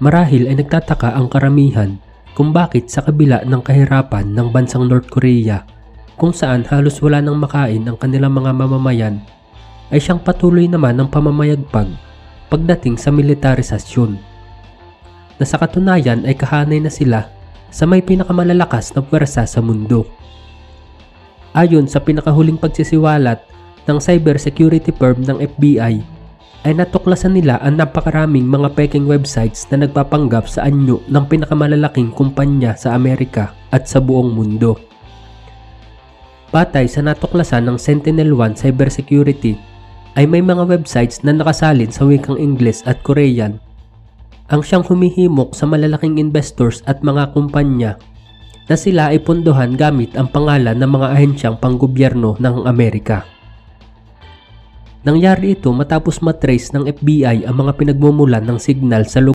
Marahil ay nagtataka ang karamihan kung bakit sa kabila ng kahirapan ng bansang North Korea, kung saan halos wala nang makain ang kanilang mga mamamayan, ay siyang patuloy naman ng pamamayagpag pagdating sa militarisasyon. Na sa katunayan ay kahanay na sila sa may pinakamalalakas na pwersa sa mundo. Ayon sa pinakahuling pagsisiwalat ng cybersecurity firm ng FBI, ay natuklasan nila ang napakaraming mga peking websites na nagpapanggap sa anyo ng pinakamalalaking kumpanya sa Amerika at sa buong mundo. Batay sa natuklasan ng Sentinel-1 Cybersecurity, ay may mga websites na nakasalin sa wikang Ingles at Korean ang siyang humihimok sa malalaking investors at mga kumpanya na sila ay pondohan gamit ang pangalan ng mga ahensyang panggobyerno ng Amerika. Nangyari ito matapos matrace ng FBI ang mga pinagmumulan ng signal sa lugar